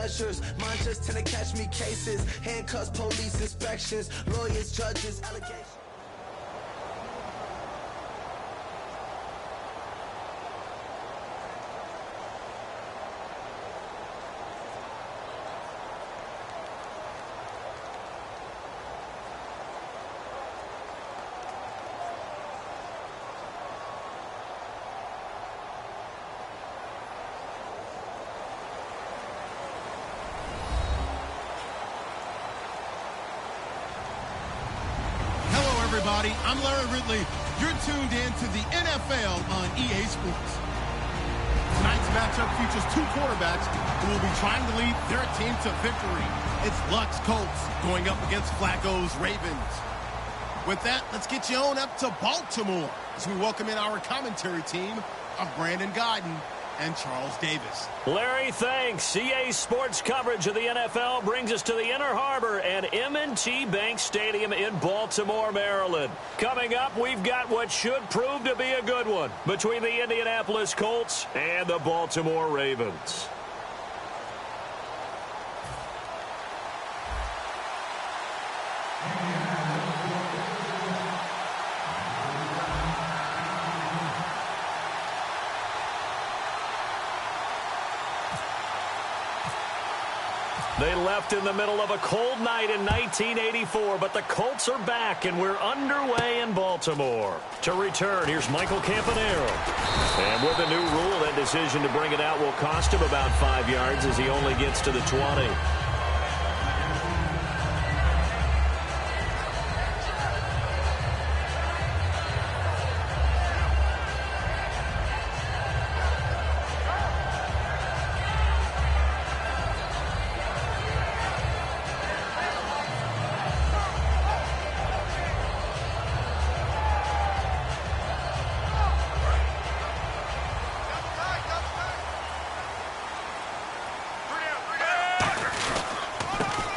pleasures. Mine just tend to catch me cases. Handcuffs, police inspections, lawyers, judges, allegations. Everybody, I'm Larry Ridley. You're tuned in to the NFL on EA Sports. Tonight's matchup features two quarterbacks who will be trying to lead their team to victory. It's Luck's Colts going up against Flacco's Ravens. With that, let's get you on up to Baltimore as we welcome in our commentary team of Brandon Guyton and Charles Davis. Larry, thanks. EA Sports coverage of the NFL brings us to the Inner Harbor at M&T Bank Stadium in Baltimore, Maryland. Coming up, we've got what should prove to be a good one between the Indianapolis Colts and the Baltimore Ravens. They left in the middle of a cold night in 1984, but the Colts are back, and we're underway in Baltimore. To return, here's Michael Campanaro. And with the new rule, that decision to bring it out will cost him about 5 yards as he only gets to the 20.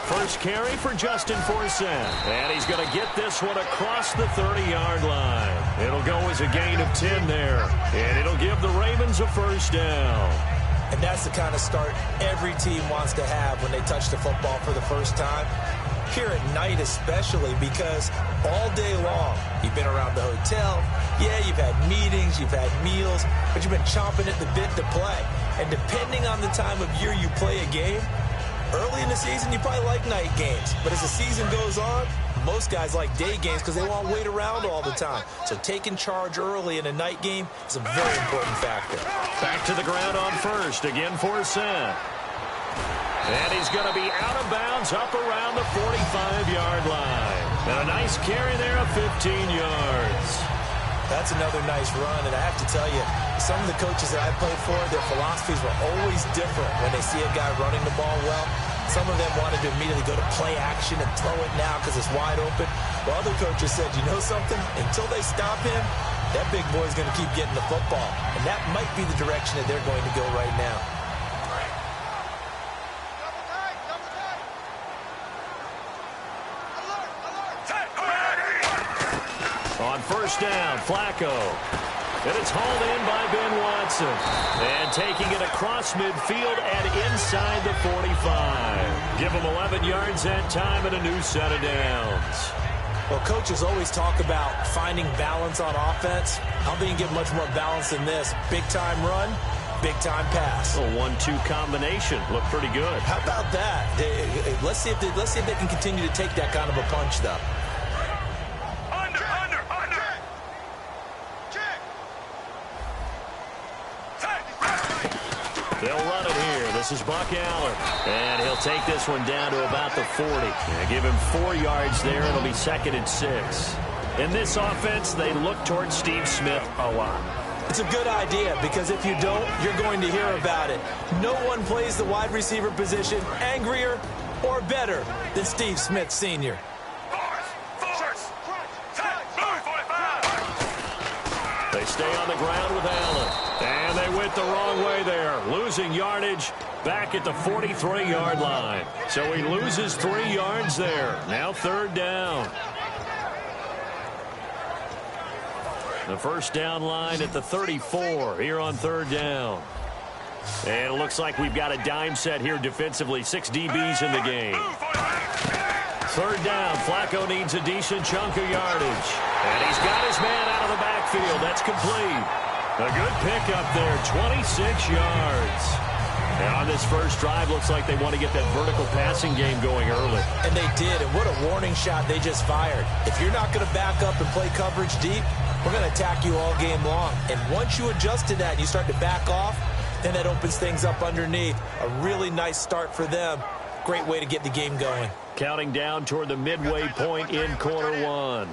First carry for Justin Forsett. And he's going to get this one across the 30-yard line. It'll go as a gain of 10 there. And it'll give the Ravens a first down. And that's the kind of start every team wants to have when they touch the football for the first time. Here at night especially, because all day long you've been around the hotel. Yeah, you've had meetings, you've had meals, but you've been chomping at the bit to play. And depending on the time of year you play a game, early in the season, you probably like night games. But as the season goes on, most guys like day games because they won't wait around all the time. So taking charge early in a night game is a very important factor. Back to the ground on first. Again, Forsett. And he's going to be out of bounds up around the 45-yard line. And a nice carry there of 15 yards. That's another nice run, and I have to tell you, some of the coaches that I played for, their philosophies were always different when they see a guy running the ball well. Some of them wanted to immediately go to play action and throw it now because it's wide open. While other coaches said, you know something? Until they stop him, that big boy's going to keep getting the football. And that might be the direction that they're going to go right now. On first down, Flacco. And it's hauled in by Ben Watson. And taking it across midfield and inside the 45. Give him 11 yards that time and a new set of downs. Well, coaches always talk about finding balance on offense. I don't think you can get much more balance than this. Big-time run, big-time pass. A 1-2 combination. Looked pretty good. How about that? Let's see if they can continue to take that kind of a punch, though. They'll run it here. This is Buck Allen. And he'll take this one down to about the 40. And give him 4 yards there. It'll be 2nd and 6. In this offense, they look towards Steve Smith a lot. It's a good idea because if you don't, you're going to hear about it. No one plays the wide receiver position angrier or better than Steve Smith Sr. They stay on the ground with Allen. And they went the wrong way there. Losing yardage back at the 43-yard line. So he loses 3 yards there. Now 3rd down. The first down line at the 34 here on 3rd down. And it looks like we've got a dime set here defensively. 6 DBs in the game. Third down. Flacco needs a decent chunk of yardage. And he's got his man out of the backfield. That's complete. A good pickup there. 26 yards. And on this first drive, looks like they want to get that vertical passing game going early. And they did. And what a warning shot they just fired. If you're not going to back up and play coverage deep, we're going to attack you all game long. And once you adjust to that and you start to back off, then that opens things up underneath. A really nice start for them. Great way to get the game going. Counting down toward the midway point in quarter one.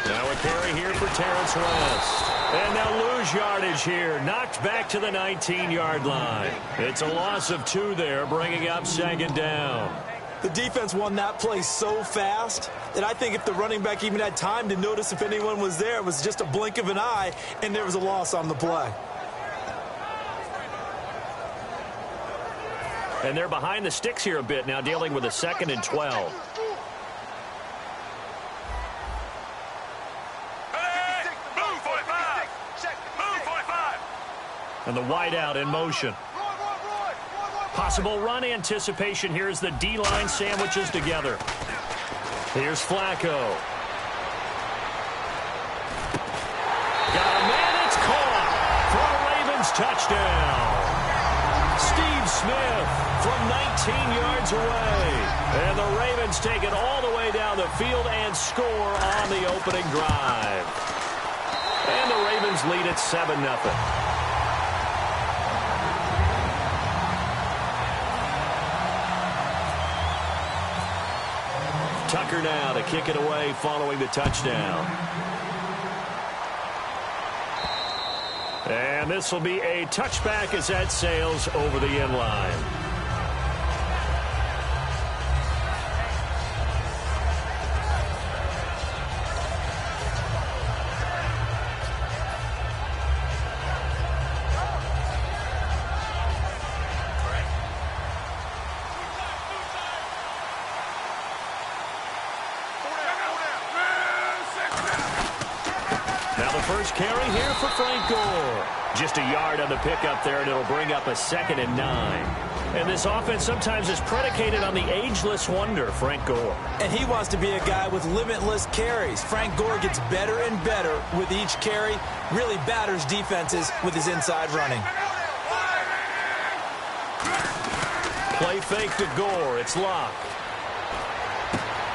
Now a carry here for Terrence West. And they'll lose yardage here. Knocked back to the 19-yard line. It's a loss of 2 there, bringing up second down. The defense won that play so fast that I think if the running back even had time to notice if anyone was there, it was just a blink of an eye, and there was a loss on the play. And they're behind the sticks here a bit now, dealing with a 2nd and 12. And the wideout in motion. Possible run anticipation here as the D-line sandwiches together. Here's Flacco. Got a man, it's caught for a Ravens touchdown. Steve Smith from 19 yards away. And the Ravens take it all the way down the field and score on the opening drive. And the Ravens lead at 7-0. Tucker now to kick it away following the touchdown. And this will be a touchback as that sails over the end line. First carry here for Frank Gore. Just a yard on the pickup there, and it'll bring up a 2nd and 9. And this offense sometimes is predicated on the ageless wonder, Frank Gore. And he wants to be a guy with limitless carries. Frank Gore gets better and better with each carry, really batters defenses with his inside running. Play fake to Gore. It's locked.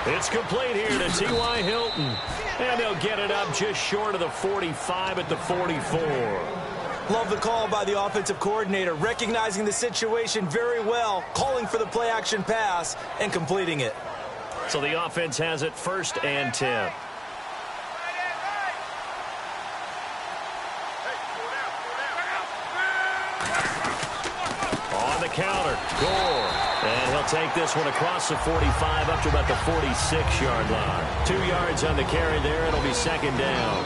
It's complete here to T.Y. Hilton. And they'll get it up just short of the 45 at the 44. Love the call by the offensive coordinator, recognizing the situation very well, calling for the play-action pass, and completing it. So the offense has it 1st and 10. On the counter, Gore. And he'll take this one across the 45 up to about the 46-yard line. 2 yards on the carry there. It'll be 2nd down.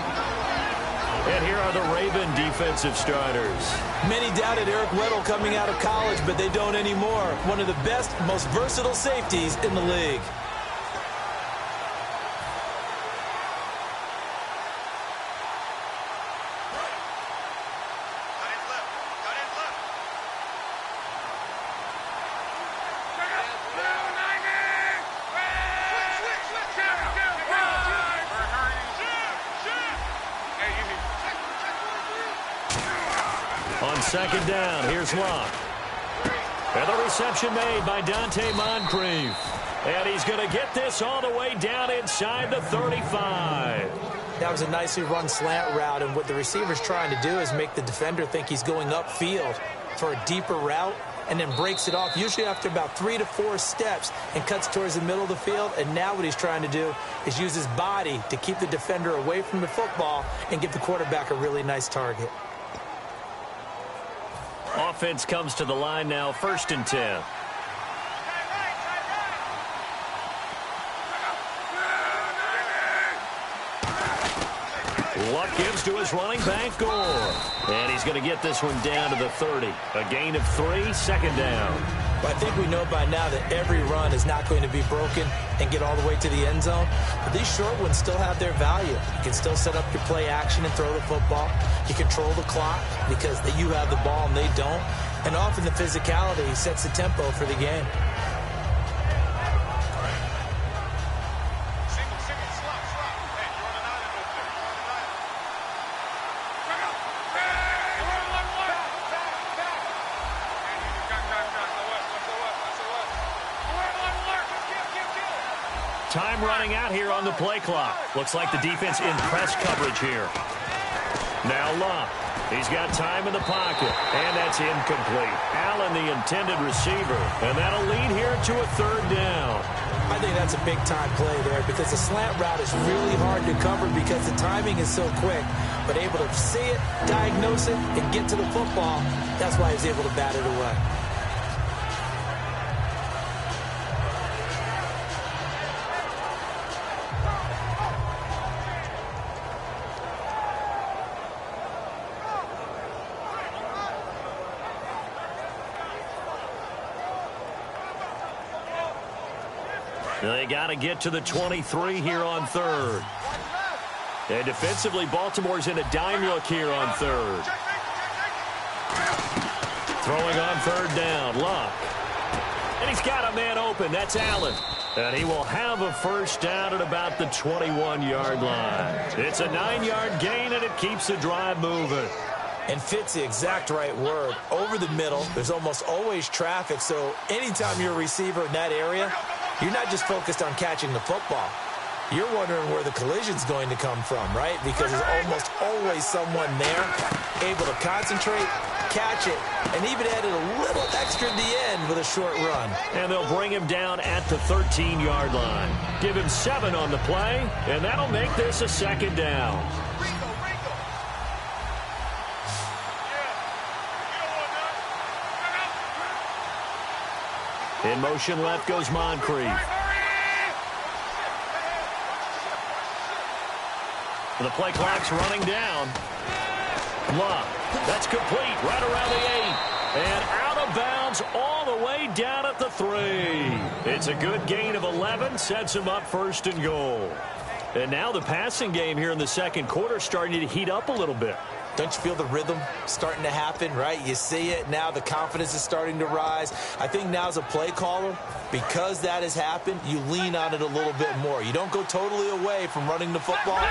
And here are the Raven defensive starters. Many doubted Eric Weddle coming out of college, but they don't anymore. One of the best, most versatile safeties in the league. On 2nd down, here's Locke. And the reception made by Dante Moncrief. And he's going to get this all the way down inside the 35. That was a nicely run slant route, and what the receiver's trying to do is make the defender think he's going upfield for a deeper route, and then breaks it off, usually after about 3 to 4 steps, and cuts towards the middle of the field. And now what he's trying to do is use his body to keep the defender away from the football and give the quarterback a really nice target. Offense comes to the line now, 1st and 10. Luck gives to his running back, Gore. And he's going to get this one down to the 30. A gain of 3, 2nd down. But I think we know by now that every run is not going to be broken and get all the way to the end zone. But these short ones still have their value. You can still set up your play action and throw the football. You control the clock because you have the ball and they don't. And often the physicality sets the tempo for the game. Time running out here on the play clock. Looks like the defense in press coverage here. Now Locke. He's got time in the pocket, and that's incomplete. Allen, the intended receiver, and that'll lead here to a third down. I think that's a big-time play there because the slant route is really hard to cover because the timing is so quick. But able to see it, diagnose it, and get to the football, that's why he's able to bat it away. They got to get to the 23 here on third. And defensively, Baltimore's in a dime look here on third. Throwing on third down, Luck. And he's got a man open. That's Allen. And he will have a first down at about the 21-yard line. It's a 9-yard gain, and it keeps the drive moving. And fits the exact right word. Over the middle, there's almost always traffic, so anytime you're a receiver in that area, you're not just focused on catching the football. You're wondering where the collision's going to come from, right? Because there's almost always someone there able to concentrate, catch it, and even added a little extra at the end with a short run. And they'll bring him down at the 13-yard line. Give him 7 on the play, and that'll make this a second down. In motion left goes Moncrief. The play clock's running down. Luck. That's complete right around the 8. And out of bounds all the way down at the 3. It's a good gain of 11. Sets him up first and goal. And now the passing game here in the second quarter starting to heat up a little bit. Don't you feel the rhythm starting to happen, right? You see it. Now the confidence is starting to rise. I think now as a play caller, because that has happened, you lean on it a little bit more. You don't go totally away from running the football,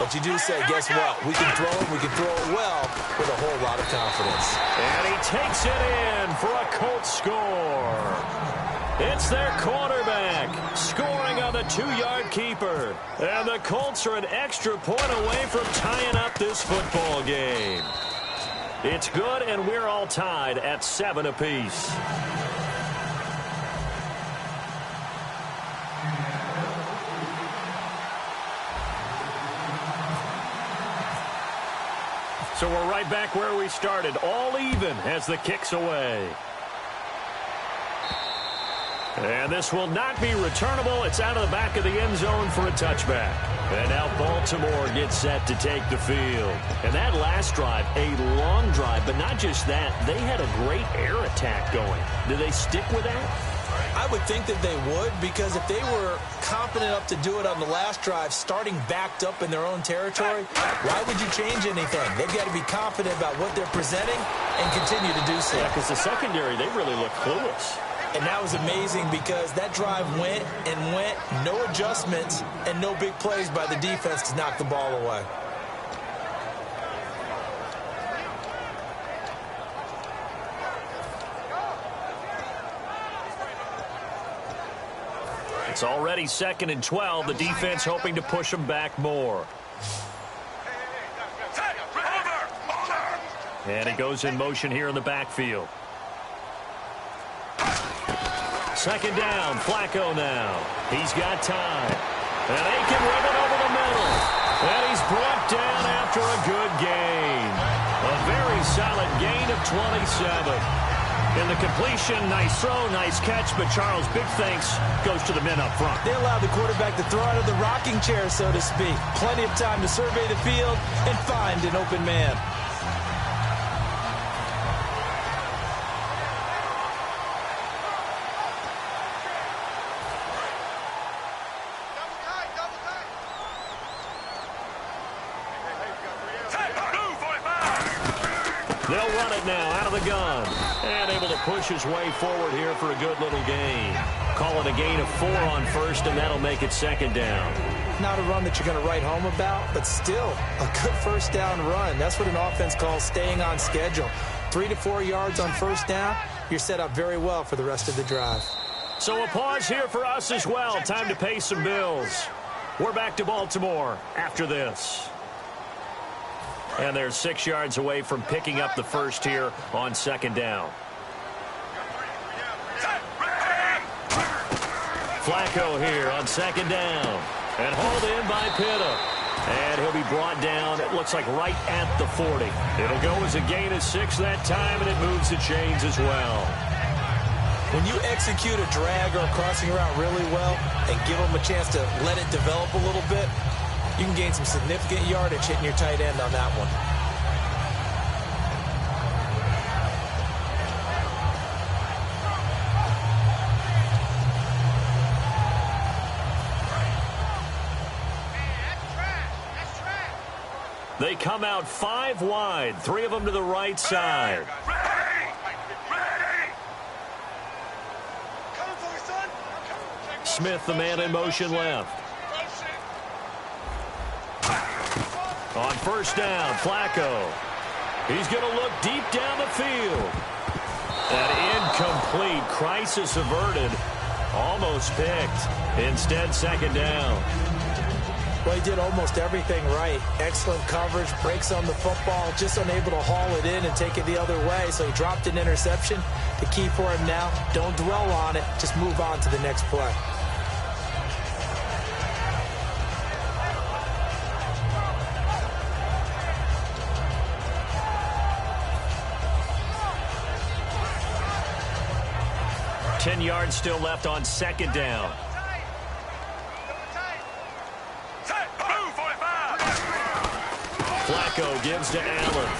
but you do say, guess what? We can throw it. We can throw it well with a whole lot of confidence. And he takes it in for a Colts score. It's their quarterback scoring on the 2-yard keeper. And the Colts are an extra point away from tying up this football game. It's good, and we're all tied at 7 apiece. So we're right back where we started, all even as the kick's away. And this will not be returnable. It's out of the back of the end zone for a touchback. And now Baltimore gets set to take the field. And that last drive, a long drive, but not just that. They had a great air attack going. Do they stick with that? I would think that they would, because if they were confident enough to do it on the last drive, starting backed up in their own territory, why would you change anything? They've got to be confident about what they're presenting and continue to do so. Yeah, because the secondary, they really look clueless. And that was amazing because that drive went and went, no adjustments, and no big plays by the defense to knock the ball away. It's already 2nd and 12. The defense hoping to push them back more. And he goes in motion here in the backfield. 2nd down, Flacco now. He's got time. And they can rip it over the middle. And he's brought down after a good gain. A very solid gain of 27. In the completion, nice throw, nice catch, but Charles, big thanks goes to the men up front. They allowed the quarterback to throw out of the rocking chair, so to speak. Plenty of time to survey the field and find an open man. They'll run it now out of the gun. And able to push his way forward here for a good little gain. Call it a gain of 4 on first, and that'll make it 2nd down. Not a run that you're going to write home about, but still a good first down run. That's what an offense calls staying on schedule. 3 to 4 yards on first down. You're set up very well for the rest of the drive. So a pause here for us as well. Time to pay some bills. We're back to Baltimore after this. And they're 6 yards away from picking up the first here on 2nd down. Flacco here on 2nd down. And hauled in by Pitta. And he'll be brought down, it looks like, right at the 40. It'll go as a gain of 6 that time, and it moves the chains as well. When you execute a drag or a crossing route really well and give them a chance to let it develop a little bit, you can gain some significant yardage hitting your tight end on that one. They come out 5 wide, 3 of them to the right side. Smith, the man in motion left. On first down, Flacco. He's going to look deep down the field. An incomplete, crisis averted, almost picked. Instead, 2nd down. Well, he did almost everything right. Excellent coverage, breaks on the football, just unable to haul it in and take it the other way. So he dropped an interception. The key for him now, don't dwell on it. Just move on to the next play. Ten yards still left on 2nd down. Flacco gives to Allen.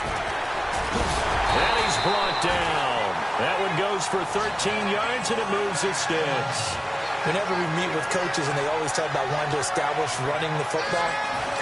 And he's brought down. That one goes for 13 yards, and it moves the sticks. Whenever we meet with coaches and they always talk about wanting to establish running the football,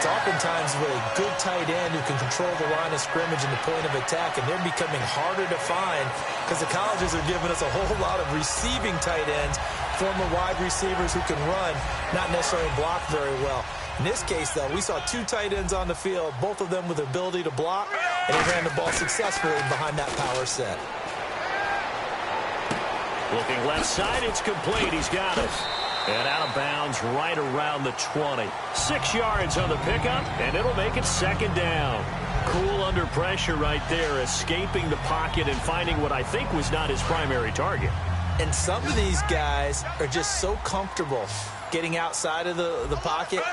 it's oftentimes with a good tight end who can control the line of scrimmage and the point of attack, and they're becoming harder to find because the colleges are giving us a whole lot of receiving tight ends, former wide receivers who can run, not necessarily block very well. In this case, though, we saw 2 tight ends on the field, both of them with the ability to block, and he ran the ball successfully behind that power set. Looking left side, it's complete. He's got it. And out of bounds right around the 20. 6 yards on the pickup, and it'll make it 2nd down. Cool under pressure right there, escaping the pocket and finding what I think was not his primary target. And some of these guys are just so comfortable getting outside of the pocket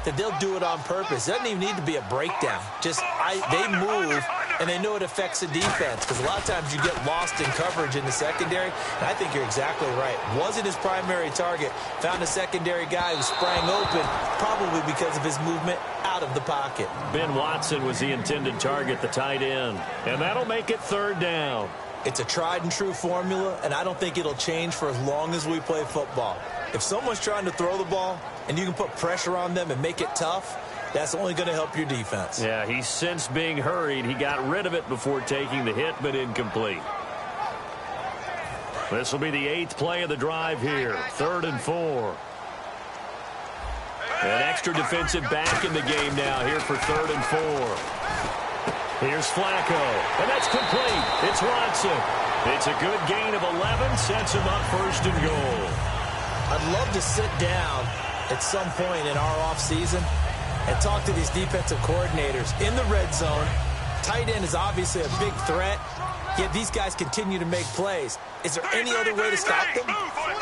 that they'll do it on purpose. It doesn't even need to be a breakdown. Just they move, and they know it affects the defense because a lot of times you get lost in coverage in the secondary, and I think you're exactly right. Wasn't his primary target. Found a secondary guy who sprang open, probably because of his movement out of the pocket. Ben Watson was the intended target, the tight end, and that'll make it 3rd down. It's a tried-and-true formula, and I don't think it'll change for as long as we play football. If someone's trying to throw the ball and you can put pressure on them and make it tough, that's only going to help your defense. Yeah, he sensed being hurried. He got rid of it before taking the hit, but incomplete. This will be the 8th play of the drive here. 3rd and 4. An extra defensive back in the game now here for 3rd and 4. Here's Flacco, and that's complete. It's Watson. It's a good gain of 11, sets him up 1st and goal. I'd love to sit down at some point in our offseason and talk to these defensive coordinators. In the red zone, tight end is obviously a big threat, yet these guys continue to make plays. Is there any other way to stop them?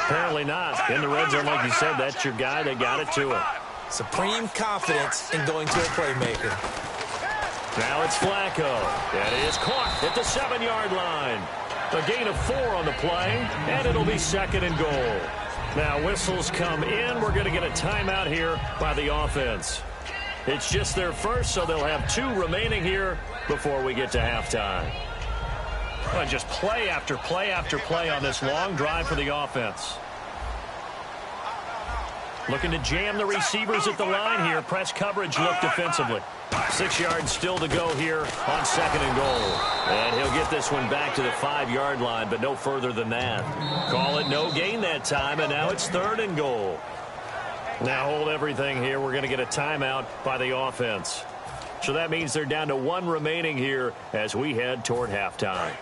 Apparently not. In the red zone, like you said, that's your guy. They got it to him. Supreme confidence in going to a playmaker. Now it's Flacco. That is caught at the 7-yard line. A gain of 4 on the play, and it'll be 2nd and goal. Now whistles come in. We're going to get a timeout here by the offense. It's just their first, so they'll have 2 remaining here before we get to halftime. Well, just play after play after play on this long drive for the offense. Looking to jam the receivers at the line here. Press coverage look defensively. 6 yards still to go here on 2nd and goal. And he'll get this one back to the 5-yard line, but no further than that. Call it no gain that time, and now it's 3rd and goal. Now hold everything here. We're going to get a timeout by the offense. So that means they're down to 1 remaining here as we head toward halftime.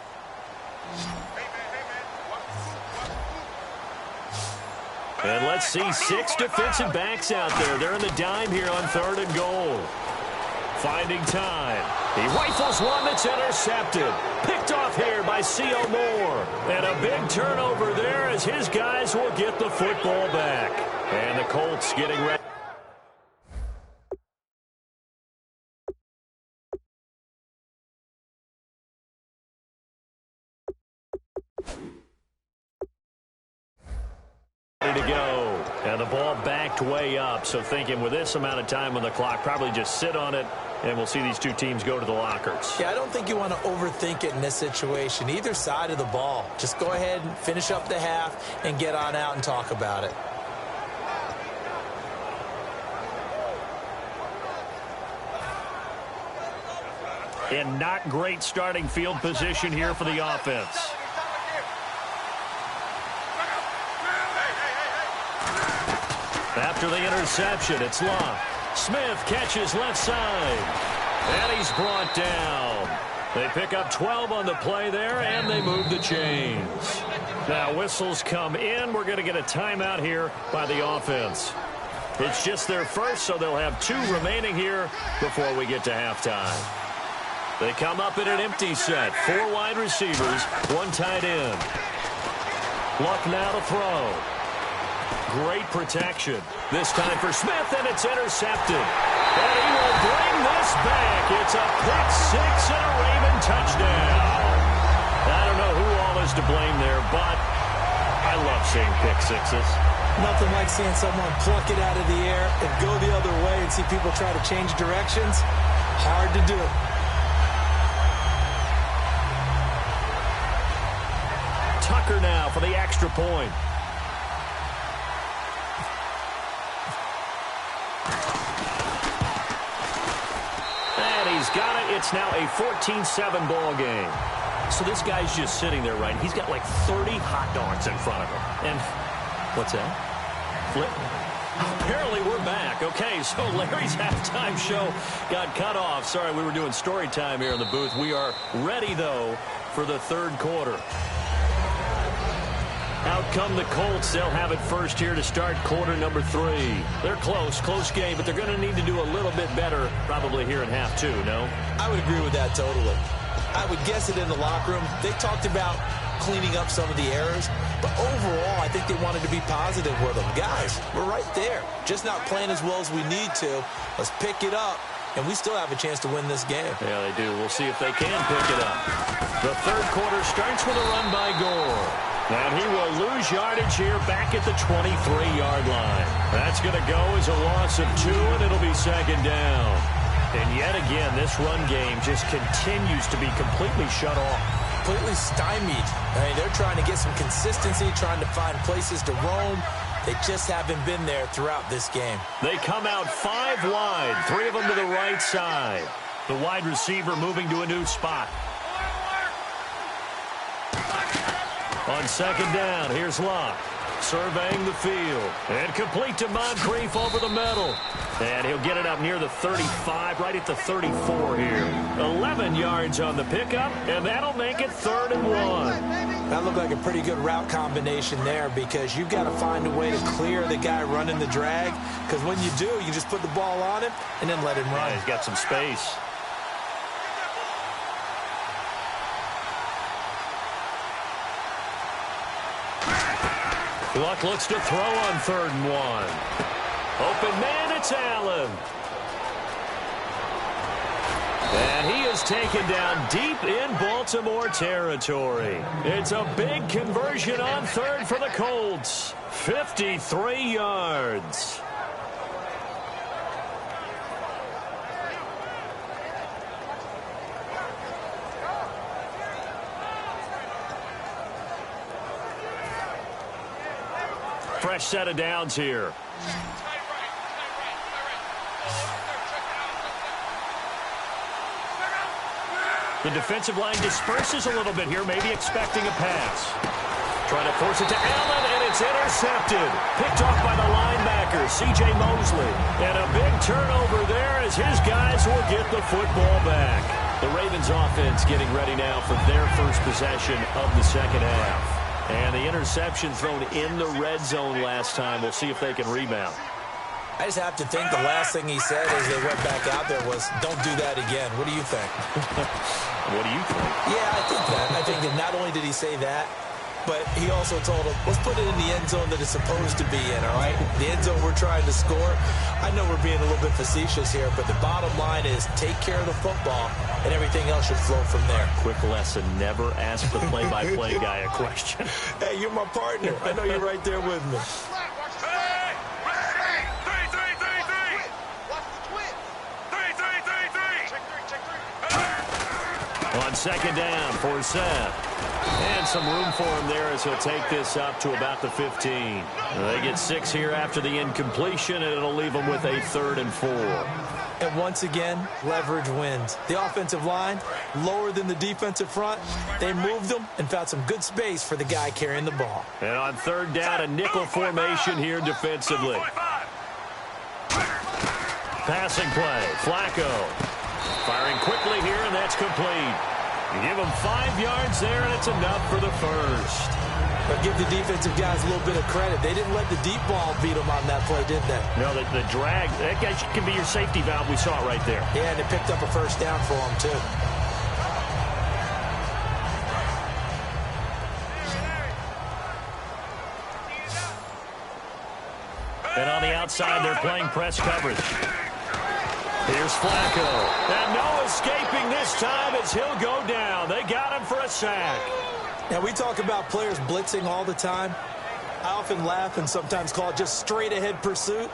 And let's see 6 defensive backs out there. They're in the dime here on 3rd and goal. Finding time. He rifles one that's intercepted. Picked off here by C.O. Moore. And a big turnover there as his guys will get the football back. And the Colts getting ready. To go, and the ball backed way up, so thinking with this amount of time on the clock, probably just sit on it, and we'll see these two teams go to the lockers. Yeah, I don't think you want to overthink it in this situation. Either side of the ball. Just go ahead and finish up the half and get on out and talk about it. And not great starting field position here for the offense. After the interception, it's Locke. Smith catches left side. And he's brought down. They pick up 12 on the play there, and they move the chains. Now whistles come in. We're going to get a timeout here by the offense. It's just their first, so they'll have 2 remaining here before we get to halftime. They come up in an empty set. 4 wide receivers, 1 tight end. Luck now to throw. Great protection. This time for Smith, and it's intercepted. And he will bring this back. It's a pick-6 and a Raven touchdown. I don't know who all is to blame there, but I love seeing pick-6s. Nothing like seeing someone pluck it out of the air and go the other way and see people try to change directions. Hard to do. Tucker now for the extra point. He's got it. It's now a 14-7 ball game. So this guy's just sitting there, right? He's got like 30 hot dogs in front of him. And what's that? Flip. Apparently we're back. Okay, so Larry's halftime show got cut off. Sorry, we were doing story time here in the booth. We are ready, though, for the 3rd quarter. Out come the Colts. They'll have it first here to start quarter number 3. They're close game, but they're going to need to do a little bit better probably here in half 2, no? I would agree with that totally. I would guess it in the locker room. They talked about cleaning up some of the errors, but overall I think they wanted to be positive with them. Guys, we're right there. Just not playing as well as we need to. Let's pick it up, and we still have a chance to win this game. Yeah, they do. We'll see if they can pick it up. The 3rd quarter starts with a run by Gore. And he will lose yardage here back at the 23-yard line. That's going to go as a loss of 2, and it'll be 2nd down. And yet again, this run game just continues to be completely shut off. Completely stymied. I mean, they're trying to get some consistency, trying to find places to roam. They just haven't been there throughout this game. They come out 5 wide, 3 of them to the right side. The wide receiver moving to a new spot. On 2nd down, here's Locke, surveying the field. And complete to Moncrief over the middle. And he'll get it up near the 35, right at the 34 here. 11 yards on the pickup, and that'll make it 3rd and 1. That looked like a pretty good route combination there because you've got to find a way to clear the guy running the drag. Because when you do, you just put the ball on him and then let him run. Yeah, he's got some space. Luck looks to throw on 3rd and 1. Open man, it's Allen. And he is taken down deep in Baltimore territory. It's a big conversion on 3rd for the Colts. 53 yards. Fresh set of downs here. The defensive line disperses a little bit here, maybe expecting a pass. Trying to force it to Allen, and it's intercepted. Picked off by the linebacker, C.J. Mosley. And a big turnover there as his guys will get the football back. The Ravens offense getting ready now for their first possession of the second half. And the interception thrown in the red zone last time. We'll see if they can rebound. I just have to think the last thing he said as they went back out there was, don't do that again. What do you think? What do you think? Yeah, I think that. I think that not only did he say that, but he also told him, let's put it in the end zone that it's supposed to be in, all right? The end zone we're trying to score. I know we're being a little bit facetious here, but the bottom line is take care of the football, and everything else should flow from there. Quick lesson, never ask the play-by-play guy a question. Hey, you're my partner. I know you're right there with me. On second down for Seth. And some room for him there as he'll take this up to about the 15. They get 6 here after the incompletion, and it'll leave them with a 3rd and 4. And once again, leverage wins. The offensive line, lower than the defensive front. They moved them and found some good space for the guy carrying the ball. And on 3rd down, a nickel formation here defensively. Passing play, Flacco. Firing quickly here, and that's complete. You give them 5 yards there, and it's enough for the first. But give the defensive guys a little bit of credit. They didn't let the deep ball beat them on that play, did they? No, the drag, that guy can be your safety valve. We saw it right there. Yeah, and they picked up a first down for them, too. And on the outside, they're playing press coverage. Here's Flacco. And no escaping this time as he'll go down. They got him for a sack. Now, we talk about players blitzing all the time. I often laugh and sometimes call it just straight-ahead pursuit.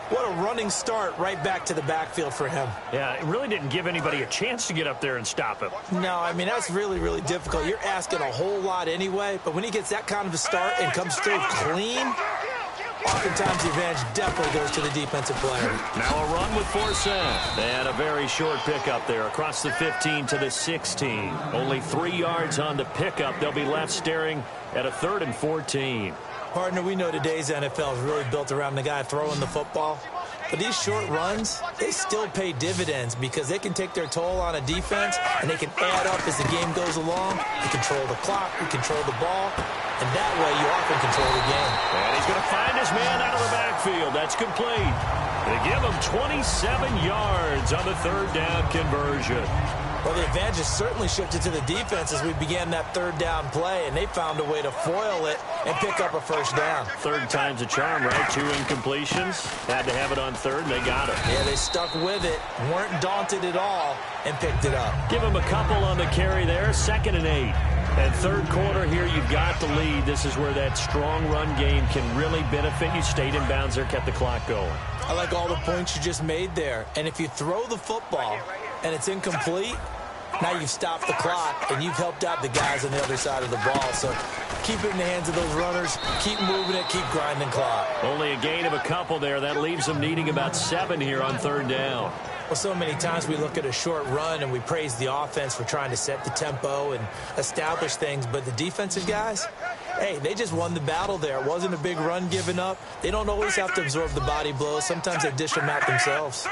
What a running start right back to the backfield for him. Yeah, it really didn't give anybody a chance to get up there and stop him. No, I mean, that's really, really difficult. You're asking a whole lot anyway, but when he gets that kind of a start and comes through clean, oftentimes the advantage definitely goes to the defensive player. Now a run with Forsett. And a very short pickup there across the 15 to the 16. Only 3 yards on the pickup. They'll be left staring at a 3rd and 14. Partner, we know today's NFL is really built around the guy throwing the football. But these short runs, they still pay dividends because they can take their toll on a defense and they can add up as the game goes along. You control the clock, you control the ball, and that way you often control the game. And he's going to find his man out of the backfield. That's complete. They give him 27 yards on the 3rd down conversion. Well, the advantage has certainly shifted to the defense as we began that 3rd down play, and they found a way to foil it and pick up a first down. 3rd time's a charm, right? 2 incompletions. Had to have it on 3rd, and they got it. Yeah, they stuck with it, weren't daunted at all, and picked it up. Give him a couple on the carry there. 2nd and 8. And 3rd quarter here, you've got the lead. This is where that strong run game can really benefit you. Stayed in bounds there, kept the clock going. I like all the points you just made there. And if you throw the football and it's incomplete, now you've stopped the clock and you've helped out the guys on the other side of the ball. So keep it in the hands of those runners. Keep moving it. Keep grinding clock. Only a gain of a couple there. That leaves them needing about 7 here on 3rd down. Well, so many times we look at a short run and we praise the offense for trying to set the tempo and establish things. But the defensive guys, hey, they just won the battle there. It wasn't a big run given up. They don't always have to absorb the body blows. Sometimes they dish them out themselves.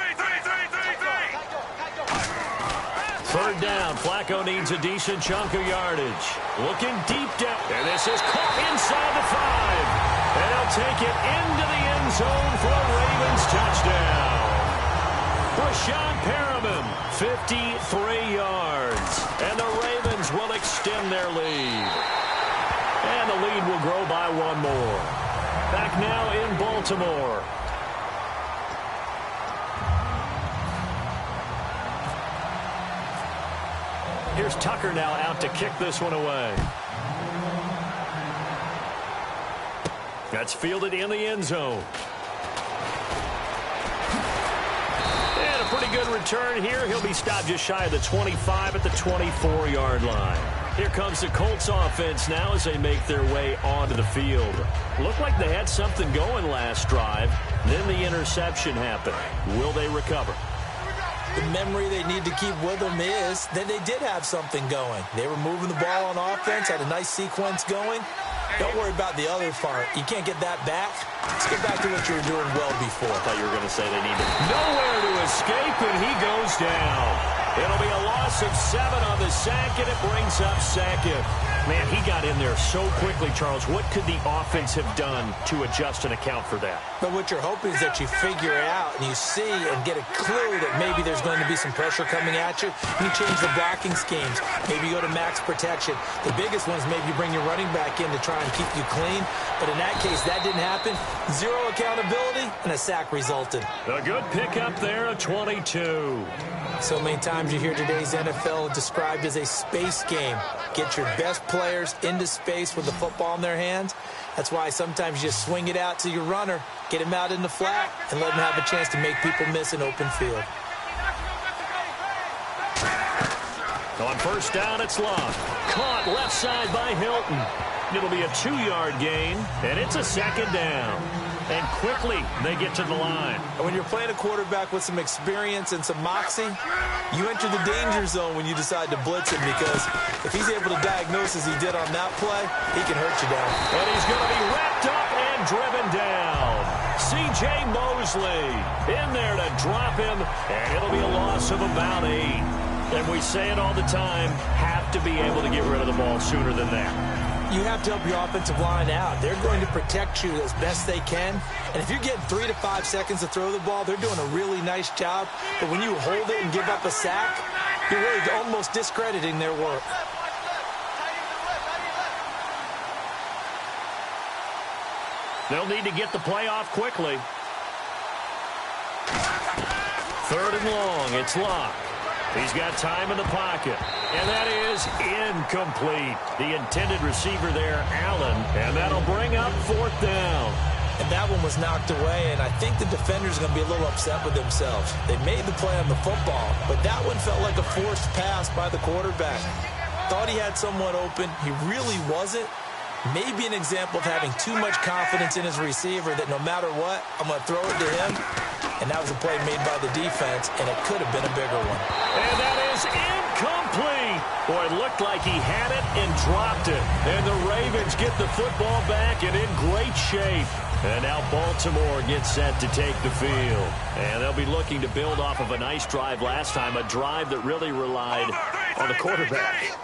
3rd down. Flacco needs a decent chunk of yardage. Looking deep down. And this is caught inside the 5. And he'll take it into the end zone for a Ravens touchdown. Rashawn Perriman, 53 yards. And the Ravens will extend their lead. And the lead will grow by 1 more. Back now in Baltimore. Here's Tucker now out to kick this one away. That's fielded in the end zone. And a pretty good return here. He'll be stopped just shy of the 25 at the 24-yard line. Here comes the Colts offense now as they make their way onto the field. Looked like they had something going last drive. Then the interception happened. Will they recover? The memory they need to keep with them is that they did have something going. They were moving the ball on offense, had a nice sequence going. Don't worry about the other part. You can't get that back. Let's get back to what you were doing well before. I thought you were going to say they needed nowhere to escape, and he goes down. It'll be a loss of 7 on the sack, and it brings up second. Man, he got in there so quickly, Charles. What could the offense have done to adjust and account for that? But what you're hoping is that you figure it out and you see and get a clue that maybe there's going to be some pressure coming at you. You change the blocking schemes. Maybe you go to max protection. The biggest one is maybe you bring your running back in to try and keep you clean. But in that case, that didn't happen. 0 accountability, and a sack resulted. A good pickup there, a 22. So many times you hear today's NFL described as a space game. Get your best players into space with the football in their hands. That's why sometimes you just swing it out to your runner, get him out in the flat, and let him have a chance to make people miss an open field. On first down, it's Love. Caught left side by Hilton. It'll be a 2-yard gain, and it's a second down. And quickly, they get to the line. When you're playing a quarterback with some experience and some moxie, you enter the danger zone when you decide to blitz him, because if he's able to diagnose as he did on that play, he can hurt you down. And he's going to be wrapped up and driven down. C.J. Mosley in there to drop him, and it'll be a loss of about 8. And we say it all the time, have to be able to get rid of the ball sooner than that. You have to help your offensive line out. They're going to protect you as best they can. And if you're getting 3 to 5 seconds to throw the ball, they're doing a really nice job. But when you hold it and give up a sack, you're really almost discrediting their work. They'll need to get the play off quickly. 3rd and long. It's Locke. He's got time in the pocket. And that is incomplete. The intended receiver there, Allen. And that'll bring up 4th down. And that one was knocked away, and I think the defender's going to be a little upset with themselves. They made the play on the football, but that one felt like a forced pass by the quarterback. Thought he had someone open. He really wasn't. Maybe an example of having too much confidence in his receiver that no matter what, I'm going to throw it to him. And that was a play made by the defense, and it could have been a bigger one. And that is incomplete. Boy, it looked like he had it and dropped it. And the Ravens get the football back and in great shape. And now Baltimore gets set to take the field. And they'll be looking to build off of a nice drive last time, a drive that really relied on the quarterback.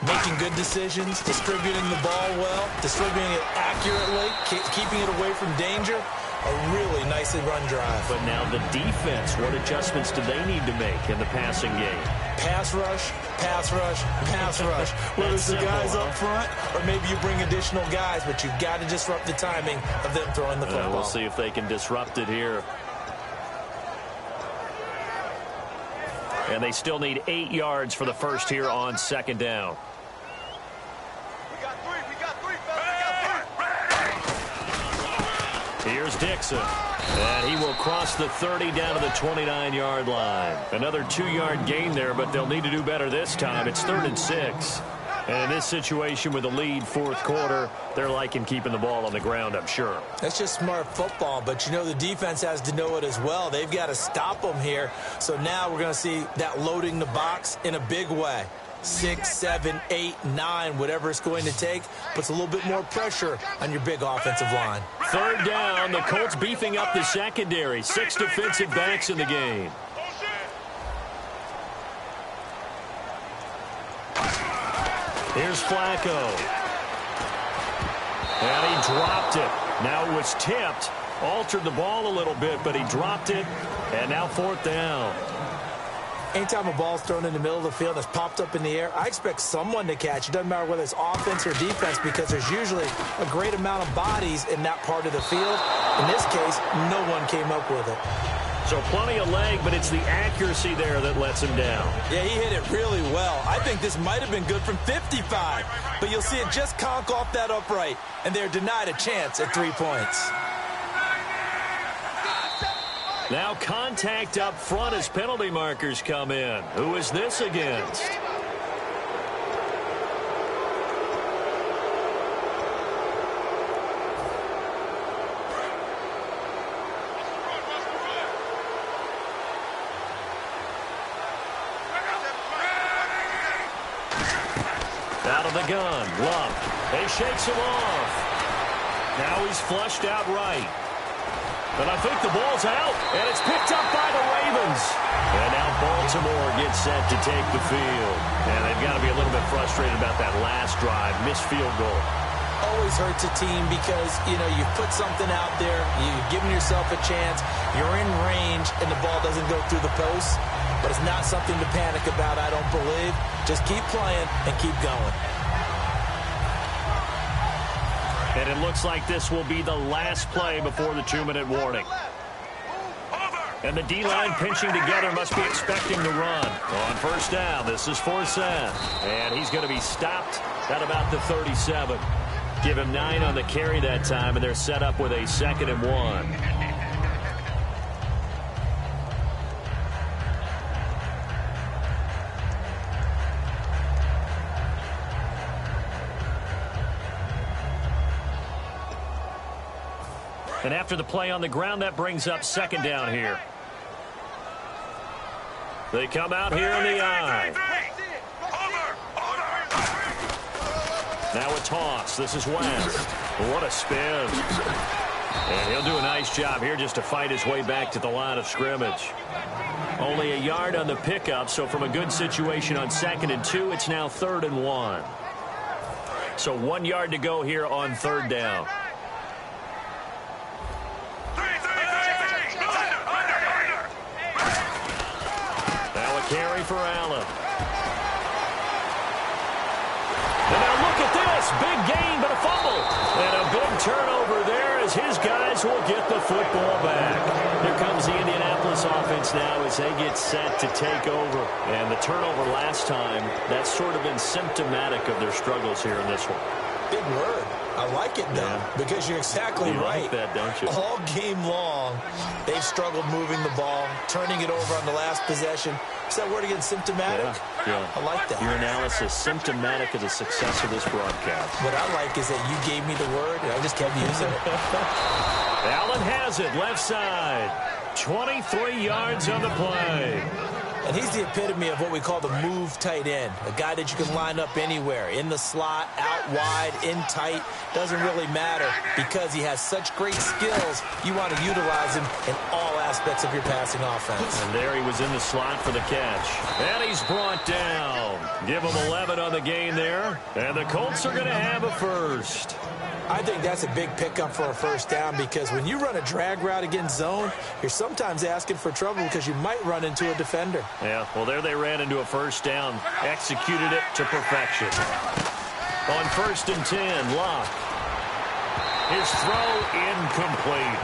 Making good decisions, distributing the ball well, distributing it accurately, keeping it away from danger. A really nicely run drive. But now the defense, what adjustments do they need to make in the passing game? Pass rush, pass rush, pass rush. Whether it's the guys up front or maybe you bring additional guys, but you've got to disrupt the timing of them throwing the football. We'll see if they can disrupt it here. And they still need 8 yards for the first here on 2nd down. Here's Dixon. And he will cross the 30 down to the 29-yard line. Another 2-yard gain there, but they'll need to do better this time. It's 3rd and 6. And in this situation with a lead 4th quarter, they're liking keeping the ball on the ground, I'm sure. That's just smart football, but you know the defense has to know it as well. They've got to stop them here. So now we're going to see that loading the box in a big way. 6, 7, 8, 9, whatever it's going to take, puts a little bit more pressure on your big offensive line. 3rd down, the Colts beefing up the secondary. 6 defensive backs in the game. Here's Flacco. And he dropped it. Now it was tipped. Altered the ball a little bit, but he dropped it. And now 4th down. Anytime a ball's thrown in the middle of the field that's popped up in the air, I expect someone to catch. It doesn't matter whether it's offense or defense, because there's usually a great amount of bodies in that part of the field. In this case, no one came up with it. So plenty of leg, but it's the accuracy there that lets him down. Yeah, he hit it really well. I think this might have been good from 55, but you'll see it just conk off that upright, and they're denied a chance at 3 points. Now contact up front as penalty markers come in. Who is this against? Out of the gun. Love. He shakes him off. Now he's flushed out right. And I think the ball's out. And it's picked up by the Ravens. And now Baltimore gets set to take the field. And they've got to be a little bit frustrated about that last drive. Missed field goal. Always hurts a team because, you know, you put something out there, you've given yourself a chance, you're in range, and the ball doesn't go through the post. But it's not something to panic about, I don't believe. Just keep playing and keep going. And it looks like this will be the last play before the 2-minute warning. And the D-line pinching together must be expecting the run. On first down, this is for Seth. And he's going to be stopped at about the 37. Give him 9 on the carry that time, and they're set up with a 2nd and 1. And after the play on the ground, that brings up 2nd down here. They come out here in the eye. Now a toss. This is West. What a spin. And he'll do a nice job here just to fight his way back to the line of scrimmage. Only a yard on the pickup, so from a good situation on 2nd and 2, it's now 3rd and 1. So 1 yard to go here on 3rd down. Carry for Allen. And now look at this. Big gain, but a fumble. And a big turnover there as his guys will get the football back. Here comes the Indianapolis offense now as they get set to take over. And the turnover last time, that's sort of been symptomatic of their struggles here in this one. Big word. I like it, though, because you're exactly right. You like that, don't you? All game long, they've struggled moving the ball, turning it over on the last possession. Is that word again, symptomatic? Yeah. I like that. Your analysis, symptomatic of the success of this broadcast. What I like is that you gave me the word, and I just kept using it. Allen has it, left side. 23 yards on the play. And he's the epitome of what we call the move tight end, a guy that you can line up anywhere, in the slot, out wide, in tight. Doesn't really matter because he has such great skills. You want to utilize him in all aspects of your passing offense. And there he was in the slot for the catch. And he's brought down. Give him 11 on the gain there. And the Colts are going to have a first. I think that's a big pickup for a first down because when you run a drag route against zone, you're sometimes asking for trouble because you might run into a defender. Yeah, well, there they ran into a first down. Executed it to perfection. On 1st and 10, Locke. His throw incomplete.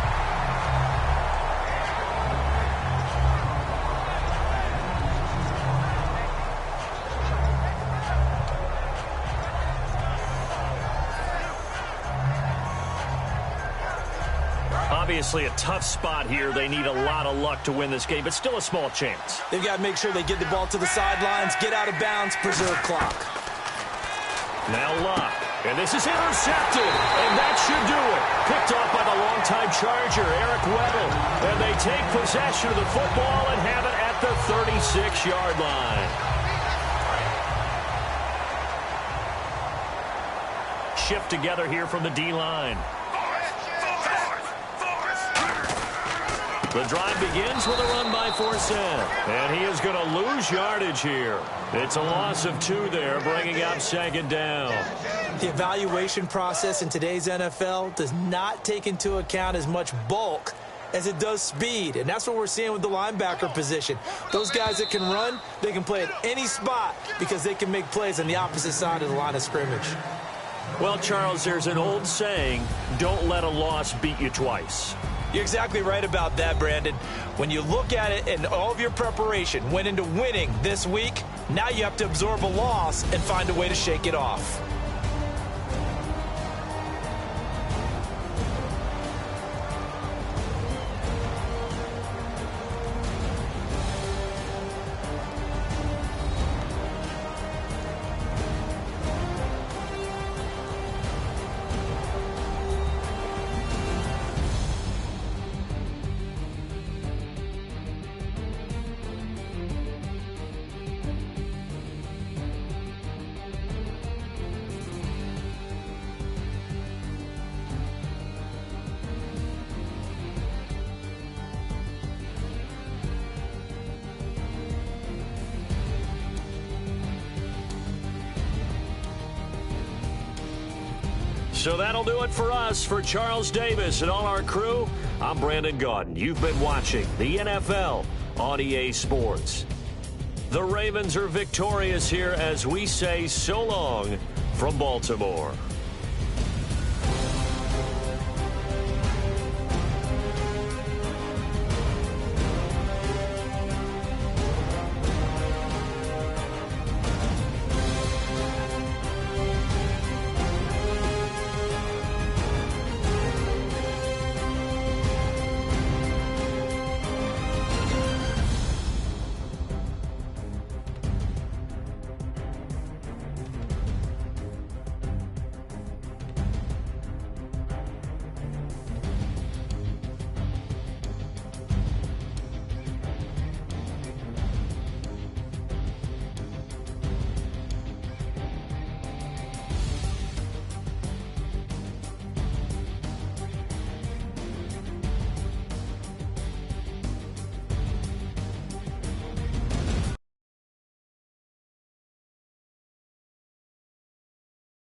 Obviously a tough spot here. They need a lot of luck to win this game, but still a small chance. They've got to make sure they get the ball to the sidelines, get out of bounds, preserve clock. Now Locke, and this is intercepted, and that should do it. Picked off by the longtime Charger, Eric Weddle, and they take possession of the football and have it at the 36-yard line. Shift together here from the D-line. The drive begins with a run by Forsett. And he is going to lose yardage here. It's a loss of 2 there, bringing up 2nd down. The evaluation process in today's NFL does not take into account as much bulk as it does speed. And that's what we're seeing with the linebacker position. Those guys that can run, they can play at any spot because they can make plays on the opposite side of the line of scrimmage. Well, Charles, there's an old saying, don't let a loss beat you twice. You're exactly right about that, Brandon. When you look at it and all of your preparation went into winning this week, now you have to absorb a loss and find a way to shake it off. So that'll do it for us. For Charles Davis and all our crew, I'm Brandon Gaudin. You've been watching the NFL on EA Sports. The Ravens are victorious here as we say so long from Baltimore.